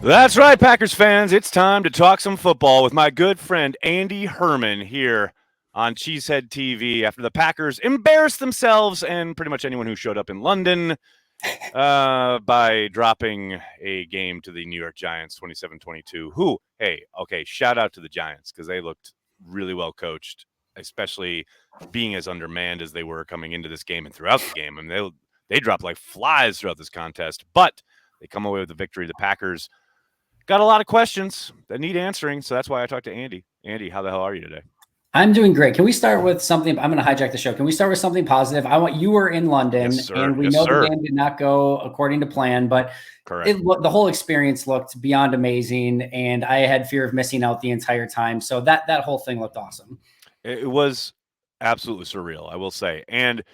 That's right, Packers fans. It's time to talk some football with my good friend Andy Herman here on Cheesehead TV after the Packers embarrassed themselves and pretty much anyone who showed up in London by dropping a game to the New York Giants 27-22. Who, hey, okay, shout out to the Giants because they looked really well coached, especially being as undermanned as they were coming into this game and throughout the game. I mean, they dropped like flies throughout this contest, but they come away with the victory. The Packers got a lot of questions that need answering, so that's why I talked to Andy. Andy, how the hell are you today? I'm doing great. Can we start with something? I'm going to hijack the show. Can we start with something positive? You were in London, Yes, sir. and we know the game did not go according to plan, but Correct. the whole experience looked beyond amazing, and I had fear of missing out the entire time. So that whole thing looked awesome. It was absolutely surreal, I will say. And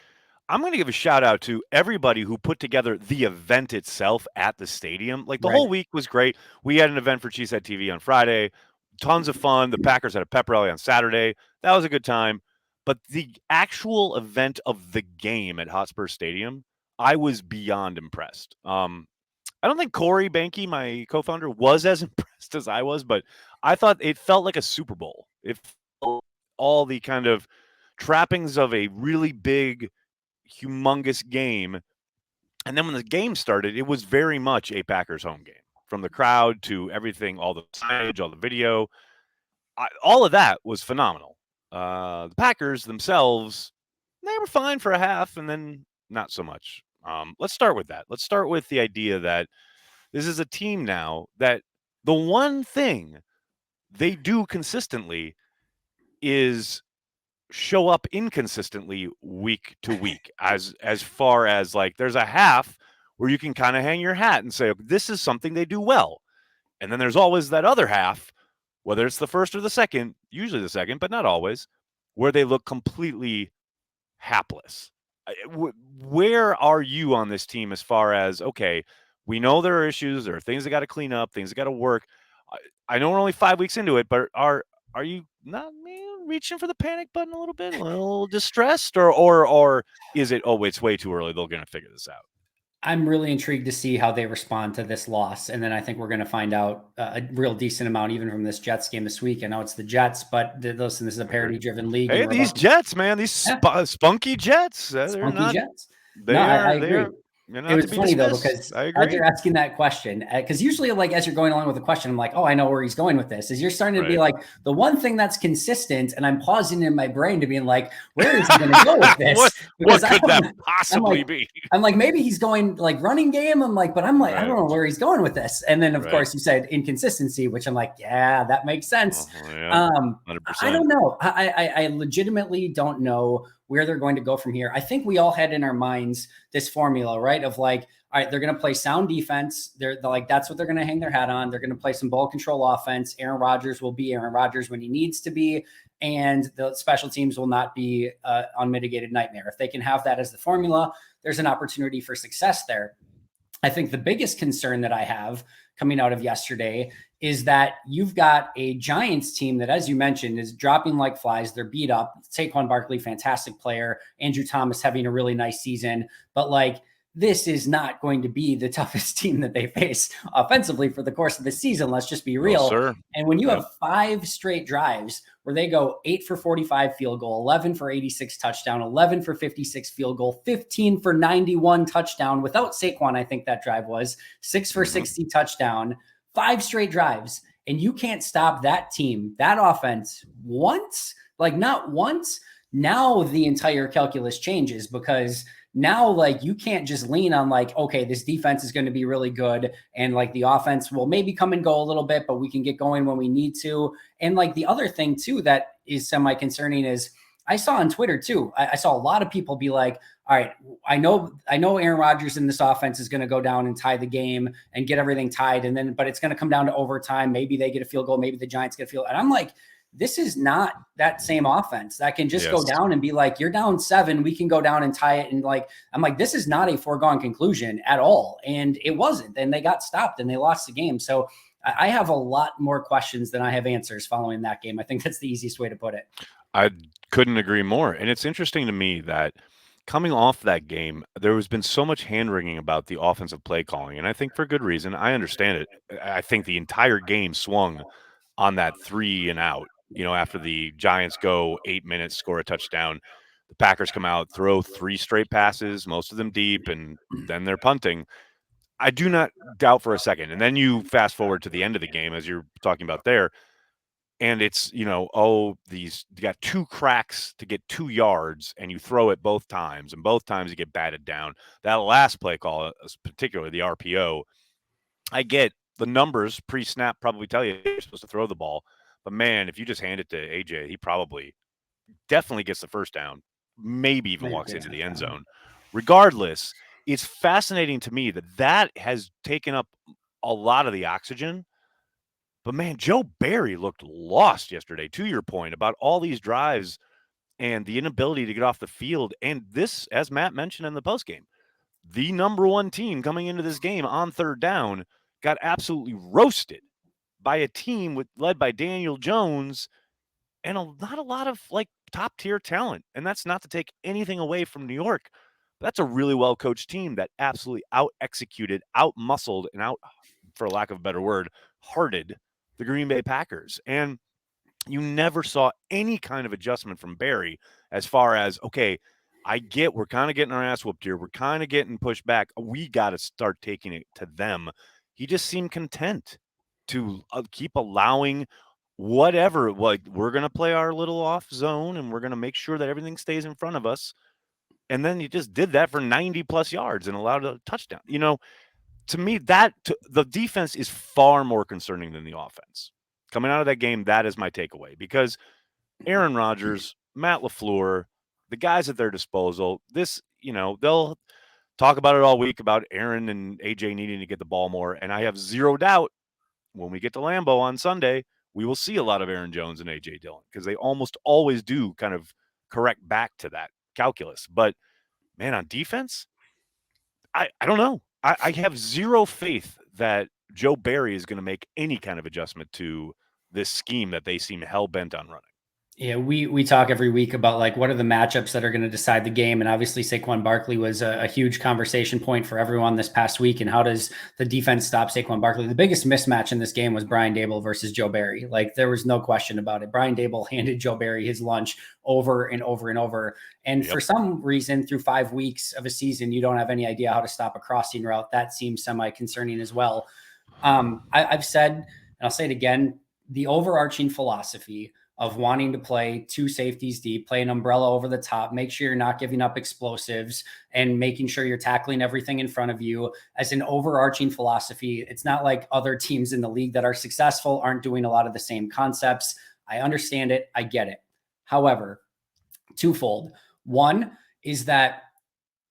I'm going to give a shout out to everybody who put together the event itself at the stadium. Like the whole week was great. We had an event for Cheesehead TV on Friday. Tons of fun. The Packers had a pep rally on Saturday. That was a good time. But the actual event of the game at Hotspur Stadium, I was beyond impressed. I don't think Corey Banky, my co-founder, was as impressed as I was, but I thought it felt like a Super Bowl. It felt all the kind of trappings of a really big, humongous game. And then when the game started, it was very much a Packers home game. From the crowd to everything, all the signage, all the video, all of that was phenomenal. The Packers themselves, they were fine for a half and then not so much. Let's start with that. Let's start with the idea that this is a team now that the one thing they do consistently is show up inconsistently week to week as far as like there's a half where you can kind of hang your hat and say, okay, this is something they do well. And then there's always that other half, whether it's the first or the second, usually the second, but not always, where they look completely hapless. Where are you on this team as far as, okay, we know there are issues, there are things that got to clean up, things that got to work. I know we're only 5 weeks into it, but are you not reaching for the panic button a little distressed, or is it, oh, it's way too early, they're going to figure this out? I'm really intrigued to see how they respond to this loss. And then I think we're going to find out a real decent amount, even from this Jets game this week. I know it's the Jets, but listen, this is a parity driven league. Hey, these Jets, man, these spunky Jets. Spunky Jets. I agree. It was funny though, because as you're asking that question, because usually like as you're going along with the question, I'm like, oh, I know where he's going with this. Is you're starting to be like the one thing that's consistent, and I'm pausing in my brain to being like, where is he going to go with this? What could that possibly be? I'm like, maybe he's going like running game. I'm like, I don't know where he's going with this. And then of course you said inconsistency, which I'm like, yeah, that makes sense. Yeah, I don't know. I legitimately don't know where they're going to go from here. I think we all had in our minds this formula, right? Of like, all right, they're going to play sound defense. They're like, that's what they're going to hang their hat on. They're going to play some ball control offense. Aaron Rodgers will be Aaron Rodgers when he needs to be. And the special teams will not be unmitigated nightmare. If they can have that as the formula, there's an opportunity for success there. I think the biggest concern that I have coming out of yesterday is that you've got a Giants team that, as you mentioned, is dropping like flies. They're beat up. Saquon Barkley, fantastic player. Andrew Thomas having a really nice season. But like, this is not going to be the toughest team that they face offensively for the course of the season. Let's just be real. And when you have 5 straight drives where they go 8 for 45 field goal, 11 for 86 touchdown, 11 for 56 field goal, 15 for 91 touchdown without Saquon, I think that drive was 6 for 60 touchdown, 5 straight drives. And you can't stop that team, that offense once, like not once. Now the entire calculus changes because now, like, you can't just lean on like, okay, this defense is going to be really good. And like the offense will maybe come and go a little bit, but we can get going when we need to. And like the other thing too, that is semi-concerning is I saw on Twitter too. I saw a lot of people be like, all right, I know Aaron Rodgers in this offense is going to go down and tie the game and get everything tied. And then, but it's going to come down to overtime. Maybe they get a field goal. Maybe the Giants get a field. And I'm like, this is not that same offense that can just go down and be like, you're down 7. We can go down and tie it. And like, I'm like, this is not a foregone conclusion at all. And it wasn't. And they got stopped and they lost the game. So I have a lot more questions than I have answers following that game. I think that's the easiest way to put it. I couldn't agree more. And it's interesting to me that coming off that game, there has been so much hand-wringing about the offensive play calling, and I think for good reason. I understand it. I think the entire game swung on that 3 and out, after the Giants go 8 minutes, score a touchdown. The Packers come out, throw 3 straight passes, most of them deep, and then they're punting. I do not doubt for a second. And then you fast forward to the end of the game, as you're talking about there, and it's, you got 2 cracks to get 2 yards, and you throw it both times, and both times you get batted down. That last play call, particularly the RPO, I get the numbers pre-snap probably tell you you're supposed to throw the ball, but man, if you just hand it to AJ, he probably definitely gets the first down, maybe even Maybe walks good into the end touchdown. zone. Regardless, it's fascinating to me that has taken up a lot of the oxygen. But man, Joe Barry looked lost yesterday, to your point about all these drives and the inability to get off the field. And this, as Matt mentioned in the postgame, the number one team coming into this game on third down got absolutely roasted by a team led by Daniel Jones and not a lot of like top tier talent. And that's not to take anything away from New York. But that's a really well coached team that absolutely out executed, out muscled, and out, for lack of a better word, hearted the Green Bay Packers. And you never saw any kind of adjustment from Barry as far as, okay, I get we're kind of getting our ass whooped here. We're kind of getting pushed back. We got to start taking it to them. He just seemed content to keep allowing whatever. Like, we're going to play our little off zone and we're going to make sure that everything stays in front of us. And then he just did that for 90 plus yards and allowed a touchdown. To me, the defense is far more concerning than the offense. Coming out of that game, that is my takeaway because Aaron Rodgers, Matt LaFleur, the guys at their disposal, they'll talk about it all week about Aaron and AJ needing to get the ball more. And I have zero doubt when we get to Lambeau on Sunday, we will see a lot of Aaron Jones and AJ Dillon because they almost always do kind of correct back to that calculus. But man, on defense, I don't know. I have zero faith that Joe Barry is going to make any kind of adjustment to this scheme that they seem hell bent on running. Yeah, we talk every week about like what are the matchups that are going to decide the game, and obviously Saquon Barkley was a huge conversation point for everyone this past week. And how does the defense stop Saquon Barkley? The biggest mismatch in this game was Brian Daboll versus Joe Barry. Like there was no question about it. Brian Daboll handed Joe Barry his lunch over and over and over. And Yep. for some reason, through 5 weeks of a season, you don't have any idea how to stop a crossing route. That seems semi-concerning as well. I've said, and I'll say it again, the overarching philosophy of wanting to play 2 safeties deep, play an umbrella over the top, make sure you're not giving up explosives and making sure you're tackling everything in front of you as an overarching philosophy. It's not like other teams in the league that are successful aren't doing a lot of the same concepts. I understand it. I get it. However, twofold. One is that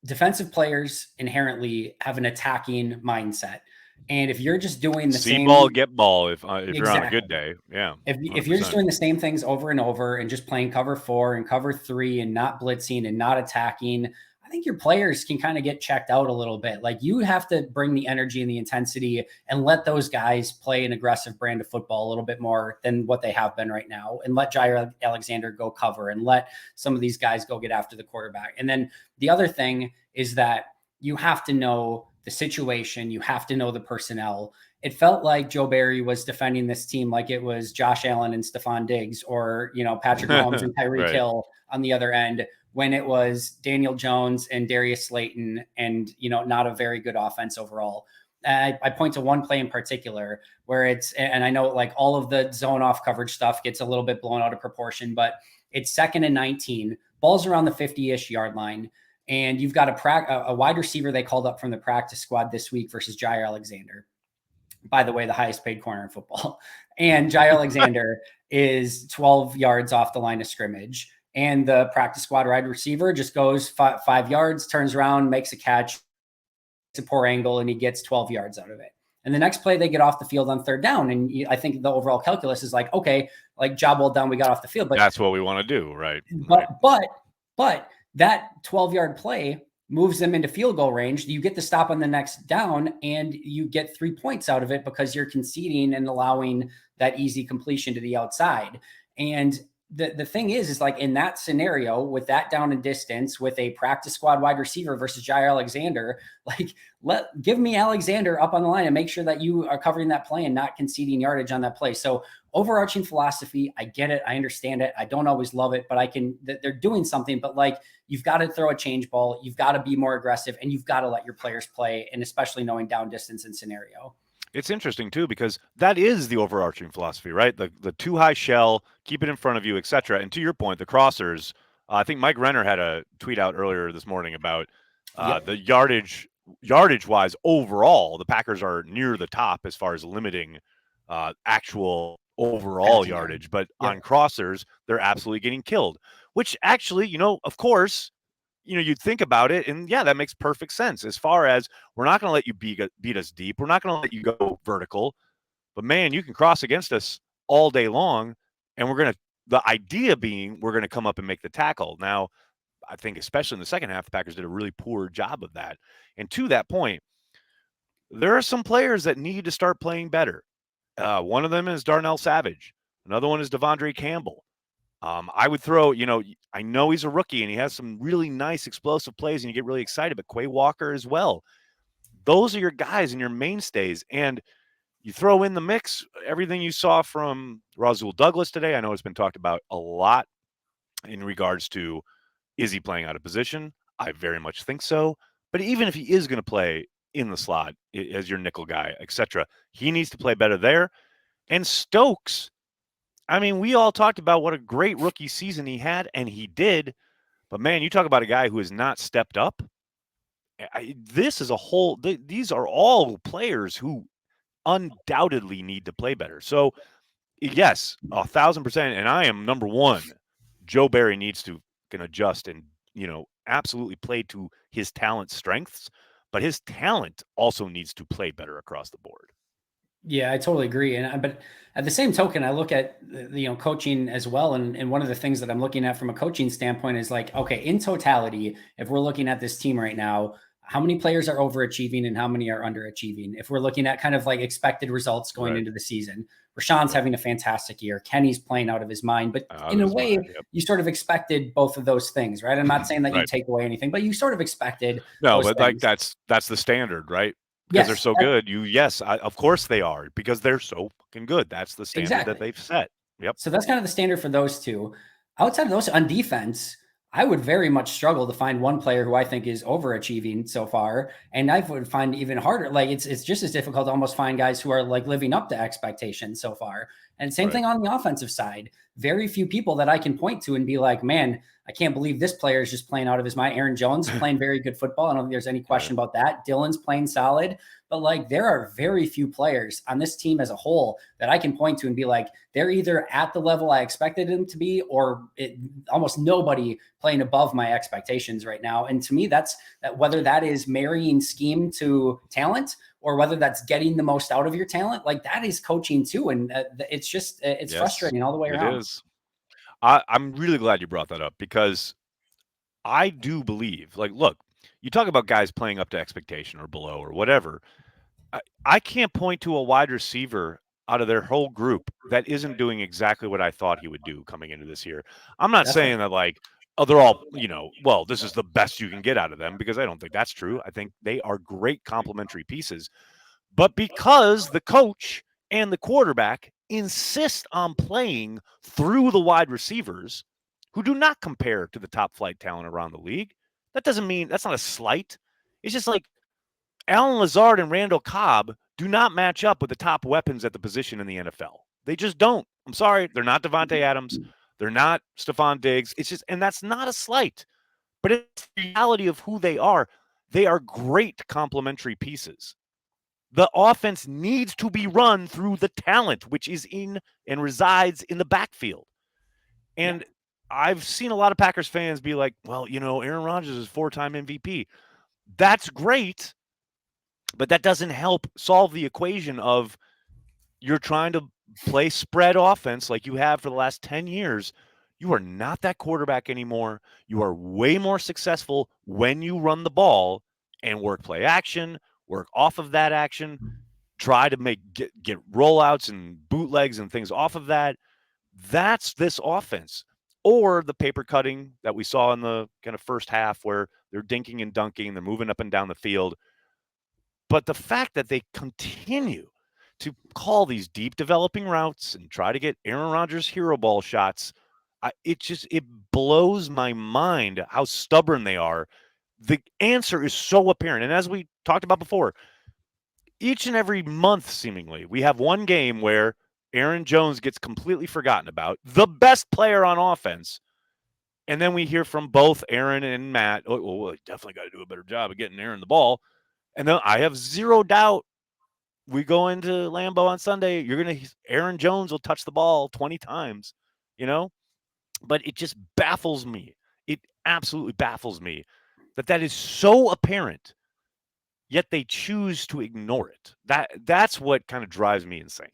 defensive players inherently have an attacking mindset. And if you're just doing the See same ball, get ball if you're on a exactly. good day. Yeah. If you're just 100%. doing the same things over and over and just playing cover 4 and cover 3 and not blitzing and not attacking, I think your players can kind of get checked out a little bit. Like you have to bring the energy and the intensity and let those guys play an aggressive brand of football a little bit more than what they have been right now. And let Jair Alexander go cover and let some of these guys go get after the quarterback. And then the other thing is that you have to know the situation. You have to know the personnel. It felt like Joe Barry was defending this team like it was Josh Allen and Stephon Diggs or, Patrick Mahomes and Tyreek Right. Hill on the other end when it was Daniel Jones and Darius Slayton and, not a very good offense overall. I point to one play in particular where and I know like all of the zone off coverage stuff gets a little bit blown out of proportion, but it's 2nd and 19, balls around the 50-ish yard line. And you've got a wide receiver they called up from the practice squad this week versus Jair Alexander. By the way, the highest paid corner in football. And Jair Alexander is 12 yards off the line of scrimmage. And the practice squad wide receiver just goes 5 yards, turns around, makes a catch, it's a poor angle, and he gets 12 yards out of it. And the next play, they get off the field on 3rd down. And I think the overall calculus is like, okay, like job well done, we got off the field. But that's what we want to do, right? But that 12-yard play moves them into field goal range. You get the stop on the next down and you get 3 points out of it because you're conceding and allowing that easy completion to the outside. And the thing is like in that scenario with that down and distance with a practice squad wide receiver versus Jair Alexander, like give me Alexander up on the line and make sure that you are covering that play and not conceding yardage on that play. So overarching philosophy, I get it, I understand it, I don't always love it, but they're doing something. But like, you've got to throw a change ball, you've got to be more aggressive, and you've got to let your players play, and especially knowing down distance and scenario. It's interesting too because that is the overarching philosophy, right? The too high shell, keep it in front of you, etc. And to your point, the crossers. I think Mike Renner had a tweet out earlier this morning about the yardage wise overall. The Packers are near the top as far as limiting actual overall yardage, but on crossers, they're absolutely getting killed. Which actually, of course, you'd think about it, and yeah, that makes perfect sense. As far as we're not going to let you beat us deep, we're not going to let you go vertical, but man, you can cross against us all day long, and the idea being we're going to come up and make the tackle. Now, I think especially in the second half, the Packers did a really poor job of that. And to that point, there are some players that need to start playing better. One of them is Darnell Savage. Another one is Devondre Campbell. I would throw, I know he's a rookie and he has some really nice explosive plays and you get really excited, but Quay Walker as well. Those are your guys and your mainstays. And you throw in the mix everything you saw from Rasul Douglas today. I know it's been talked about a lot in regards to, is he playing out of position? I very much think so. But even if he is going to play in the slot as your nickel guy, etc., he needs to play better there. And Stokes, I mean, we all talked about what a great rookie season he had, and he did. But man, you talk about a guy who has not stepped up. This is a whole. These are all players who undoubtedly need to play better. So, yes, 1,000%. And I am number one. Joe Barry needs to can adjust and absolutely play to his talent strengths, but his talent also needs to play better across the board. Yeah, I totally agree. But at the same token, I look at coaching as well, and one of the things that I'm looking at from a coaching standpoint is like, okay, in totality, if we're looking at this team right now, how many players are overachieving and how many are underachieving? If we're looking at kind of like expected results going into the season, Rashawn's having a fantastic year. Kenny's playing out of his mind, but in a way, you sort of expected both of those things, right? I'm not saying that you take away anything, but you sort of expected. No, but things. Like that's the standard, right? Because they're so good. Of course they are because they're so fucking good. That's the standard that they've set. Yep. So that's kind of the standard for those two. Outside of those, on defense, I would very much struggle to find one player who I think is overachieving so far. And I would find even harder. Like it's just as difficult to almost find guys who are like living up to expectations so far. And same thing on the offensive side. Very few people that I can point to and be like, man, I can't believe this player is just playing out of his mind. Aaron Jones playing very good football. I don't think there's any question about that. Dylan's playing solid. But like there are very few players on this team as a whole that I can point to and be like, they're either at the level I expected them to be or almost nobody playing above my expectations right now. And to me, that's whether that is marrying scheme to talent or whether that's getting the most out of your talent, like that is coaching too. And it's just, it's frustrating all the way around. It is. I'm really glad you brought that up because I do believe, like, look, you talk about guys playing up to expectation or below or whatever. I can't point to a wide receiver out of their whole group that isn't doing exactly what I thought he would do coming into this year. I'm not saying that like, oh, they're all, well, this is the best you can get out of them because I don't think that's true. I think they are great complementary pieces. But because the coach and the quarterback insist on playing through the wide receivers who do not compare to the top flight talent around the league, that doesn't mean that's not a slight. It's just like Alan Lazard and Randall Cobb do not match up with the top weapons at the position in the NFL. They just don't. I'm sorry. They're not Devontae Adams. They're not Stephon Diggs. It's just, and that's not a slight, but it's the reality of who they are. They are great complementary pieces. The offense needs to be run through the talent, which is in and resides in the backfield. And I've seen a lot of Packers fans be like, well, Aaron Rodgers is 4-time MVP. That's great, but that doesn't help solve the equation of you're trying to play spread offense like you have for the last 10 years. You are not that quarterback anymore. You are way more successful when you run the ball and work play action, work off of that action, try to get rollouts and bootlegs and things off of that. That's this offense. Or the paper cutting that we saw in the kind of first half where they're dinking and dunking, they're moving up and down the field. But the fact that they continue to call these deep developing routes and try to get Aaron Rodgers hero ball shots, it blows my mind how stubborn they are. The answer is so apparent. And as we talked about before, each and every month, seemingly, we have one game where Aaron Jones gets completely forgotten about, the best player on offense. And then we hear from both Aaron and Matt, oh, well, we definitely got to do a better job of getting Aaron the ball. And then I have zero doubt we go into Lambeau on Sunday, Aaron Jones will touch the ball 20 times, you know? But it just baffles me. It absolutely baffles me that is so apparent, yet they choose to ignore it. That's what kind of drives me insane.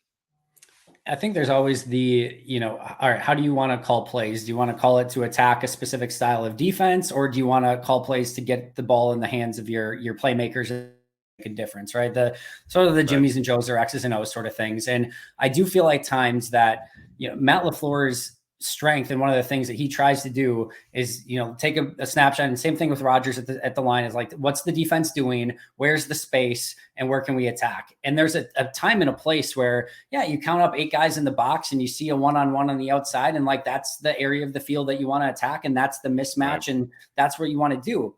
I think there's always all right, how do you want to call plays? Do you want to call it to attack a specific style of defense, or do you want to call plays to get the ball in the hands of your playmakers and make a difference, right? The sort of the Jimmies and Joes or X's and O's sort of things. And I do feel like times that, Matt LaFleur's strength and one of the things that he tries to do is take a snapshot, and same thing with Rodgers at the line is like, what's the defense doing, where's the space, and where can we attack? And there's a time and a place where you count up 8 guys in the box and you see a one-on-one on the outside, and like that's the area of the field that you want to attack, and that's the mismatch, right. And that's what you want to do.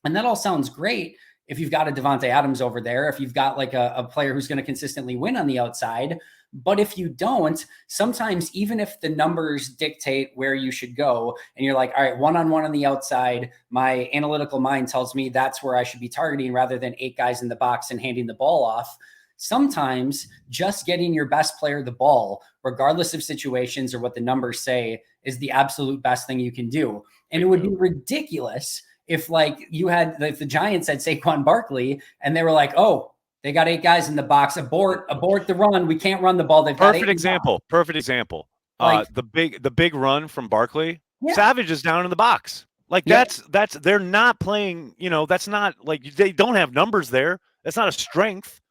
And that all sounds great if you've got a Devontae Adams over there, if you've got like a player who's going to consistently win on the outside. But if you don't, sometimes even if the numbers dictate where you should go and you're like, all right, one-on-one on the outside, my analytical mind tells me that's where I should be targeting rather than 8 guys in the box and handing the ball off. Sometimes just getting your best player the ball, regardless of situations or what the numbers say, is the absolute best thing you can do. And it would be ridiculous if like you had the Giants had Saquon Barkley and they were like, oh, they got 8 guys in the box. Abort the run. We can't run the ball. They've got Perfect example. Like, the big run from Barkley. Yeah. Savage is down in the box. Like that's they're not playing. That's not like they don't have numbers there. That's not a strength,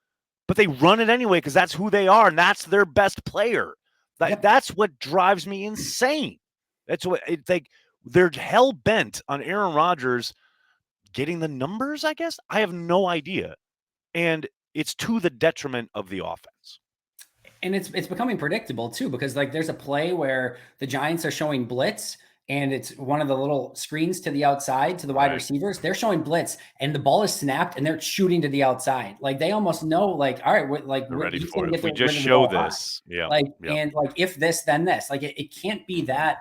but they run it anyway because that's who they are and that's their best player. That's what drives me insane. That's what it's like. They're hell bent on Aaron Rodgers getting the numbers. I guess I have no idea, and it's to the detriment of the offense. And it's becoming predictable too, because like there's a play where the Giants are showing blitz and it's one of the little screens to the outside to the wide receivers. They're showing blitz and the ball is snapped and they're shooting to the outside. Like they almost know, like, all right, we're ready for it. If we just show this, and like if this, then this. Like it can't be that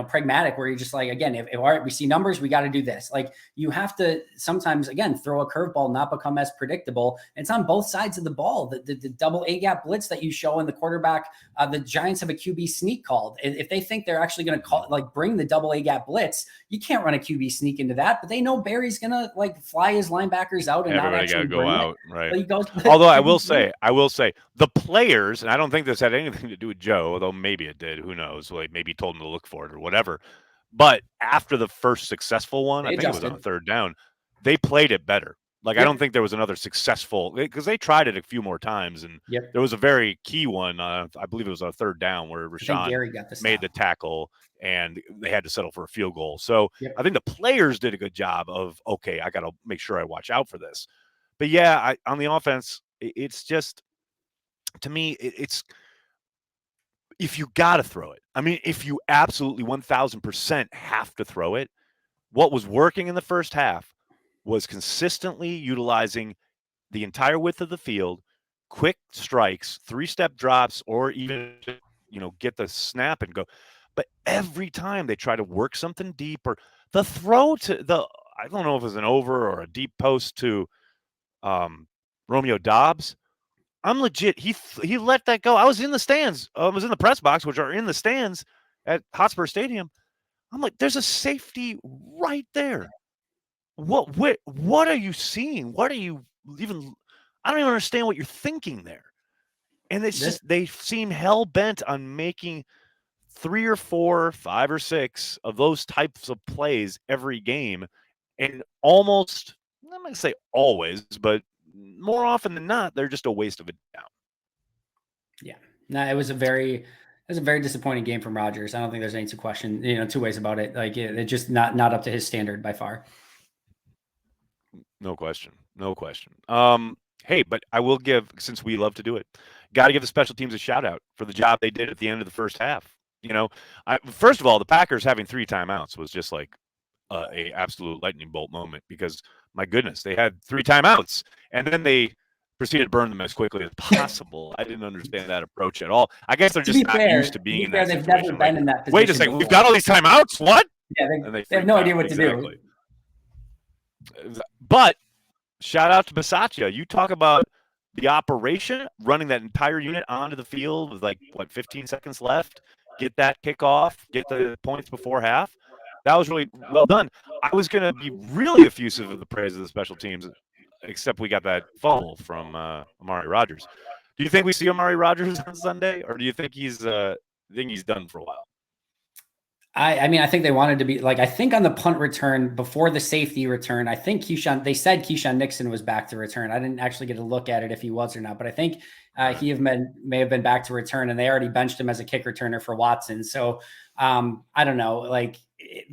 pragmatic where you're just like, again, if all right, we see numbers, we got to do this. Like you have to sometimes, again, throw a curveball, not become as predictable. It's on both sides of the ball. The double A gap blitz that you show in the quarterback, the Giants have a QB sneak called. If they think they're actually going to bring the double A gap blitz, you can't run a QB sneak into that, but they know Barry's going to like fly his linebackers out and everybody not actually go out. it. Right. Although I will say the players, and I don't think this had anything to do with Joe, although maybe it did. Who knows? Like maybe told him to look for it or whatever. But after the first successful one, I think it was on 3rd down, they played it better. Like I don't think there was another successful because they tried it a few more times, and there was a very key one. I believe it was on 3rd down where Rashawn made the tackle, and they had to settle for a field goal. So I think the players did a good job of I got to make sure I watch out for this. But on the offense, it's just to me, it's if you got to throw it. I mean, if you absolutely 1,000% have to throw it, what was working in the first half was consistently utilizing the entire width of the field, quick strikes, 3-step drops, or even, get the snap and go. But every time they try to work something deep or the throw to I don't know if it was an over or a deep post to Romeo Dobbs. I'm legit. He let that go. I was in the stands. I was in the press box, which are in the stands at Hotspur Stadium. I'm like, there's a safety right there. What are you seeing? What are you even? I don't even understand what you're thinking there. And it's just they seem hell bent on making 3 or 4, 5 or 6 of those types of plays every game, and almost I'm not going to say always, but more often than not, they're just a waste of a down. Yeah. No, it was a very was a very disappointing game from Rodgers. I don't think there's any two ways about it. Like it just not up to his standard by far. No question. No question. Hey, but I will give, since we love to do it, got to give the special teams a shout out for the job they did at the end of the first half. First of all, the Packers having 3 timeouts was just like a absolute lightning bolt moment because my goodness, they had 3 timeouts and then they proceeded to burn them as quickly as possible. I didn't understand that approach at all. I guess they're just not used to being in that they've situation. never been in that position. Wait a second, we've got all these timeouts. What? Yeah, they have no idea what to do. But shout out to Bisaccia. You talk about the operation, running that entire unit onto the field with 15 seconds left, get that kickoff, get the points before half. That was really well done. I was going to be really effusive of the praise of the special teams, except we got that fumble from Amari Rodgers. Do you think we see Amari Rodgers on Sunday, or do you think he's done for a while? I think they wanted to be I think on the punt return before the safety return, I think they said Keyshawn Nixon was back to return. I didn't actually get a look at it if he was or not, but I think he may have been back to return, and they already benched him as a kick returner for Watson. So I don't know, like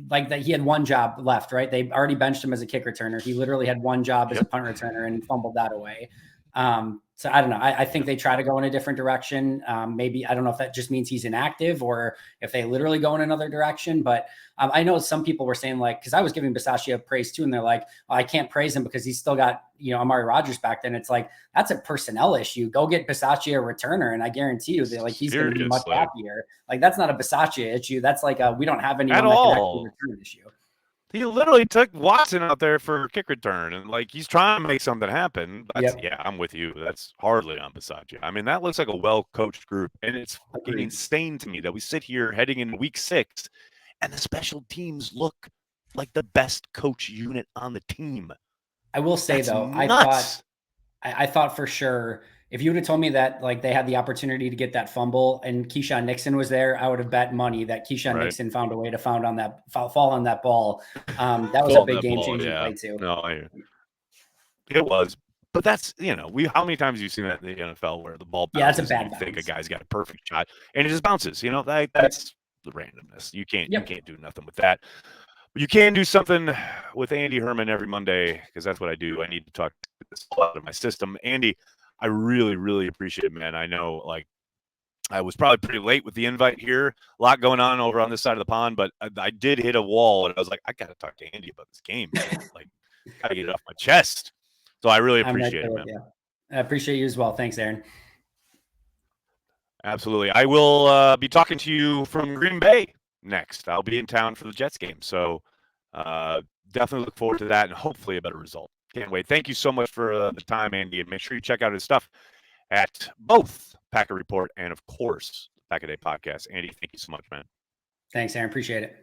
that he had one job left, right? They already benched him as a kick returner. He literally had one job as a punt returner and fumbled that away. So I don't know. I think they try to go in a different direction. Maybe, I don't know if that just means he's inactive or if they literally go in another direction. But I know some people were saying because I was giving Bisaccia praise too. And they're like, oh, I can't praise him because he's still got, Amari Rodgers back then. It's that's a personnel issue. Go get Bisaccia a returner. And I guarantee you that he's going to be much happier. That's not a Bisaccia issue. That's we don't have anyone that can actually return issue. He literally took Watson out there for a kick return, and he's trying to make something happen. Yeah, I'm with you. That's hardly on Bisaccia. I mean, that looks like a well-coached group, and it's fucking insane to me that we sit here heading into week 6, and the special teams look like the best coach unit on the team. I will say That's though, nuts. I thought for sure if you would have told me that they had the opportunity to get that fumble and Keyshawn Nixon was there, I would have bet money that Keyshawn Nixon found a way to fall on that ball. That was a big game changing play too. No, it was. But that's how many times have you seen that in the NFL where the ball bounces? That's a bad and you think a guy's got a perfect shot and it just bounces. That's the randomness. You can't do nothing with that. But you can do something with Andy Herman every Monday because that's what I do. I need to talk this out of my system. Andy, I really, really appreciate it, man. I know, I was probably pretty late with the invite here. A lot going on over on this side of the pond, but I did hit a wall, and I was like, I got to talk to Andy about this game. Got to get it off my chest. So I really appreciate it, man. Yeah. I appreciate you as well. Thanks, Aaron. Absolutely. I will be talking to you from Green Bay next. I'll be in town for the Jets game. So definitely look forward to that and hopefully a better result. Can't wait. Thank you so much for the time, Andy. And make sure you check out his stuff at both Packer Report and, of course, Pack a Day Podcast. Andy, thank you so much, man. Thanks, Aaron. Appreciate it.